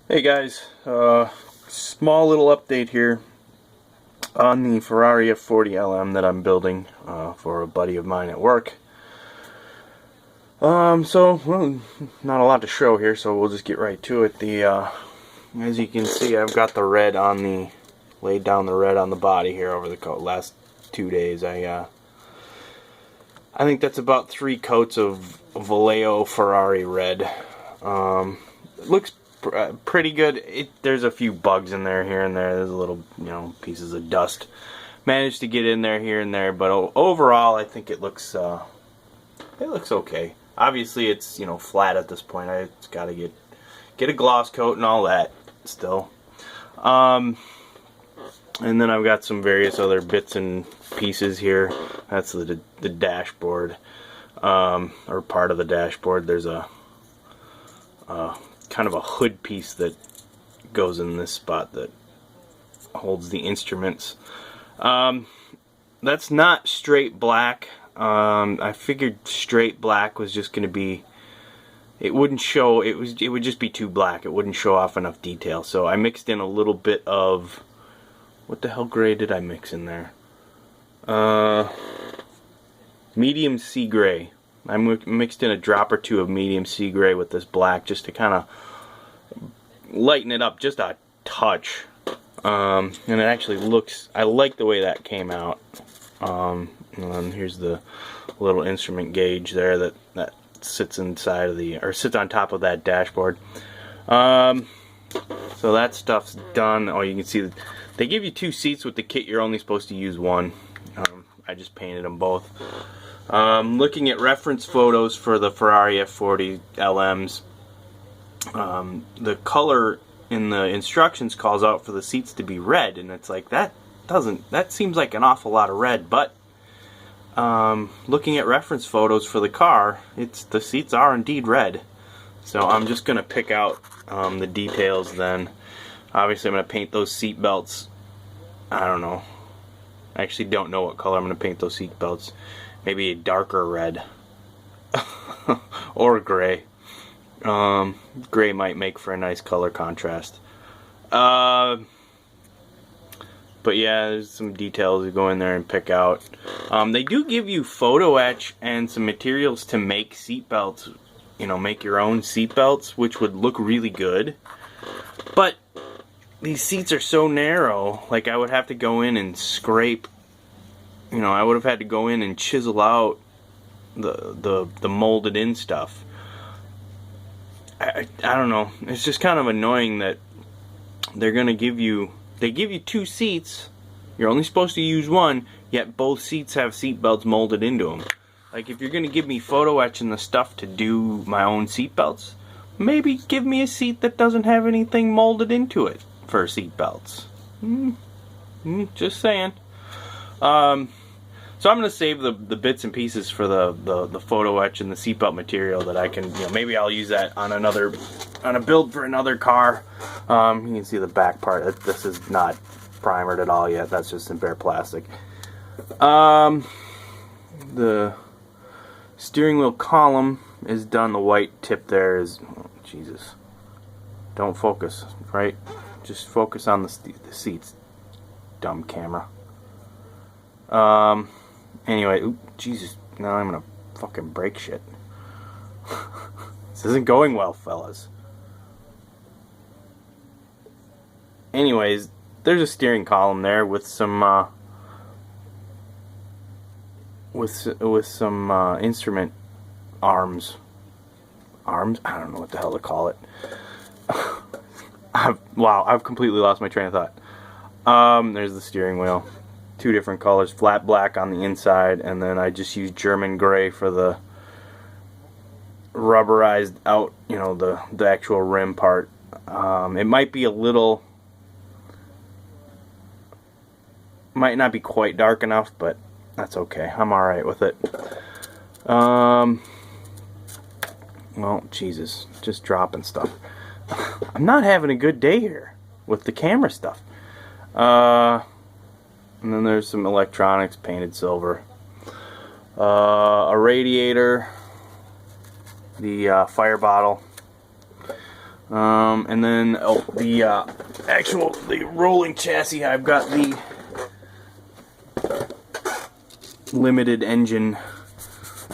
Hey guys, small little update here on the Ferrari F40 LM that I'm building for a buddy of mine at work. Well, not a lot to show here, so we'll just get right to it. As you can see, I've got the red on the, laid down the red on the body here over the last 2 days. I think that's about 3 coats of Vallejo Ferrari red. It looks pretty good. There's a few bugs in there here and there. There's a little, pieces of dust managed to get in there here and there, but overall, I think it looks okay. Obviously, it's flat at this point. It's got to get a gloss coat and all that still. And then I've got some various other bits and pieces here. That's the dashboard, or part of the dashboard. There's a kind of a hood piece that goes in this spot that holds the instruments. That's not straight black. I figured straight black was just going to be, it wouldn't show, it would just be too black. It wouldn't show off enough detail. So I mixed in a little bit of, what the hell gray did I mix in there? Medium sea gray. I mixed in a drop or two of medium sea gray with this black just to kind of lighten it up just a touch. And it actually looks, I like the way that came out. And here's the little instrument gauge there that sits inside of the, or sits on top of that dashboard. So that stuff's done. Oh, you can see that they give you 2 seats with the kit. You're only supposed to use 1. I just painted them both. Looking at reference photos for the Ferrari F40 LMs, the color in the instructions calls out for the seats to be red, and it's like that seems like an awful lot of red, but looking at reference photos for the car, the seats are indeed red. So I'm just gonna pick out the details then. Obviously I'm gonna paint those seat belts. I don't know. I actually don't know what color I'm gonna paint those seat belts. Maybe a darker red. Or gray. Gray might make for a nice color contrast. But yeah, there's some details to go in there and pick out. They do give you photo etch and some materials to make seat belts. Make your own seat belts, which would look really good. But these seats are so narrow, like I would have to go in and scrape. I would have had to go in and chisel out the molded in stuff. I don't know. It's just kind of annoying that they're gonna give you 2 seats. You're only supposed to use 1, yet both seats have seat belts molded into them. Like, if you're gonna give me photo etching the stuff to do my own seat belts, maybe give me a seat that doesn't have anything molded into it for seat belts. Just saying. So I'm going to save the bits and pieces for the photo etch and the seatbelt material that I can, maybe I'll use that on a build for another car. You can see the back part. This is not primered at all yet. That's just in bare plastic. The steering wheel column is done. The white tip there is, oh, Jesus. Don't focus, right? Just focus on the seats. Dumb camera. Anyway, Jesus, now I'm gonna fucking break shit. This isn't going well, fellas. Anyways, there's a steering column there with some, instrument arms. Arms? I don't know what the hell to call it. Wow, I've completely lost my train of thought. There's the steering wheel. 2 different colors, flat black on the inside, and then I just used German gray for the rubberized out, the actual rim part. It might be a little, might not be quite dark enough, but that's okay. I'm alright with it. Well, Jesus, just dropping stuff. I'm not having a good day here with the camera stuff. And then there's some electronics painted silver. A radiator, the fire bottle, And then the rolling chassis, I've got the limited engine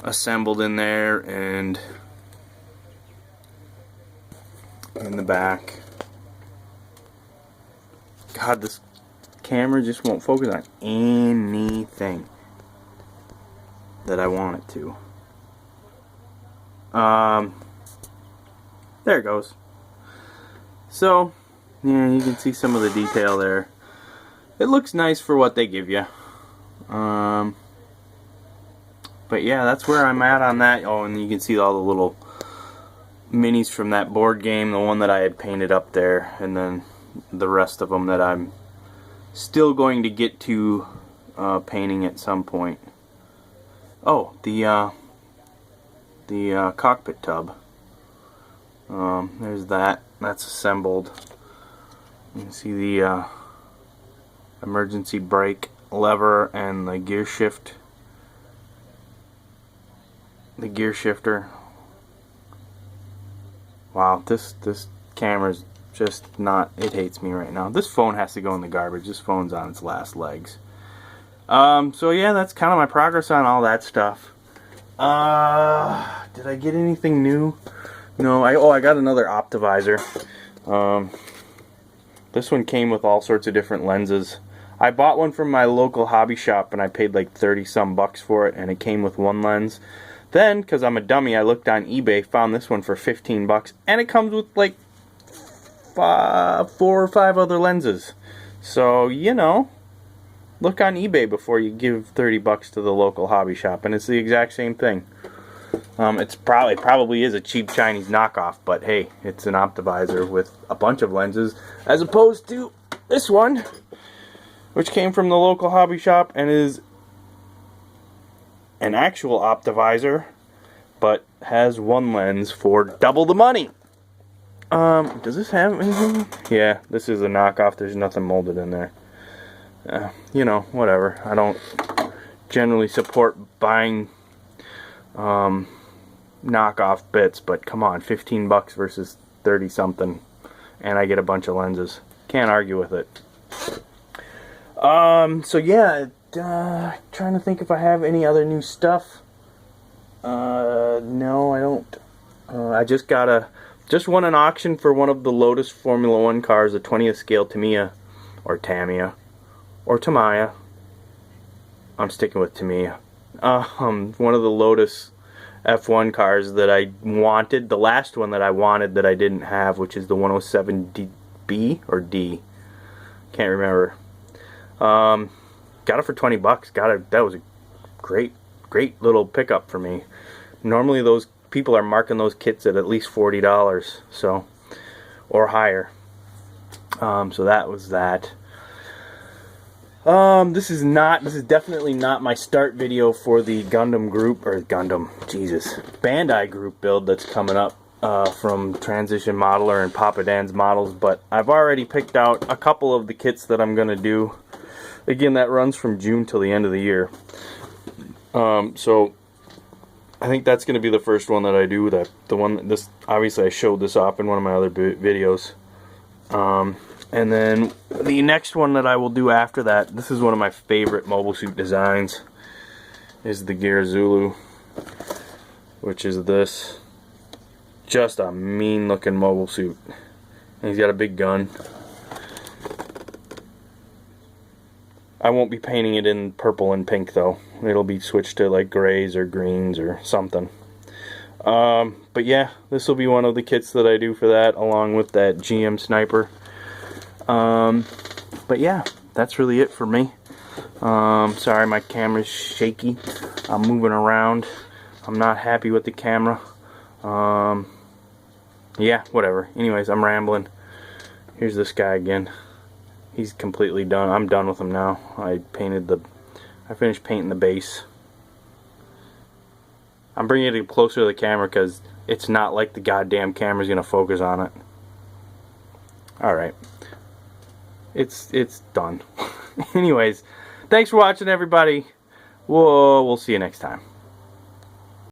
assembled in there, and in the back. God, this camera just won't focus on anything that I want it to. There it goes. So, yeah, you can see some of the detail there. It looks nice for what they give you. But yeah, that's where I'm at on that. Oh, and you can see all the little minis from that board game, the one that I had painted up there, and then the rest of them that I'm still going to get to painting at some point. Oh, the cockpit tub. There's that. That's assembled. You can see the emergency brake lever and the gear shift. The gear shifter. Wow, this camera's just not, it hates me right now. This phone has to go in the garbage. This phone's on its last legs. So yeah, that's kind of my progress on all that stuff. Did I get anything new? No, I got another optivisor. This one came with all sorts of different lenses. I bought one from my local hobby shop and I paid like 30 some bucks for it, and it came with one lens. Then, because I'm a dummy, I looked on eBay, found this one for 15 bucks, and it comes with like 4 or 5 other lenses. So, you know, look on eBay before you give 30 bucks to the local hobby shop, and it's the exact same thing. It's probably is a cheap Chinese knockoff, but hey, it's an optivisor with a bunch of lenses, as opposed to this one, which came from the local hobby shop and is an actual optivisor, but has one lens for double the money. Does this have anything? Yeah, this is a knockoff. There's nothing molded in there. You know, whatever. I don't generally support buying knockoff bits, but come on, 15 bucks versus 30 something, and I get a bunch of lenses. Can't argue with it. So yeah, trying to think if I have any other new stuff. No, I don't. I just won an auction for one of the Lotus Formula 1 cars, a 20th scale Tamiya, or Tamiya, or Tamiya. I'm sticking with Tamiya. One of the Lotus F1 cars that I wanted, the last one that I wanted that I didn't have, which is the 107B or D. Can't remember. Got it for 20 bucks. That was a great little pickup for me. Normally those people are marking those kits at least $40, so, or higher. So that was that. This is definitely not my start video for the Bandai group build that's coming up from Transition Modeler and Papa Dan's Models, but I've already picked out a couple of the kits that I'm gonna do. Again, that runs from June till the end of the year. So I think that's going to be the first one that I do. Obviously I showed this off in one of my other videos. And then the next one that I will do after that, this is one of my favorite mobile suit designs, is the Gear Zulu, which is this. Just a mean looking mobile suit. And he's got a big gun. I won't be painting it in purple and pink though. It'll be switched to like grays or greens or something. But yeah, this will be one of the kits that I do for that, along with that GM Sniper. But yeah, that's really it for me. Sorry, my camera's shaky. I'm moving around. I'm not happy with the camera. Yeah, whatever. Anyways, I'm rambling. Here's this guy again. He's completely done. I'm done with him now. I finished painting the base. I'm bringing it closer to the camera because it's not like the goddamn camera's gonna focus on it. Alright. It's done. Anyways, thanks for watching, everybody. We'll see you next time.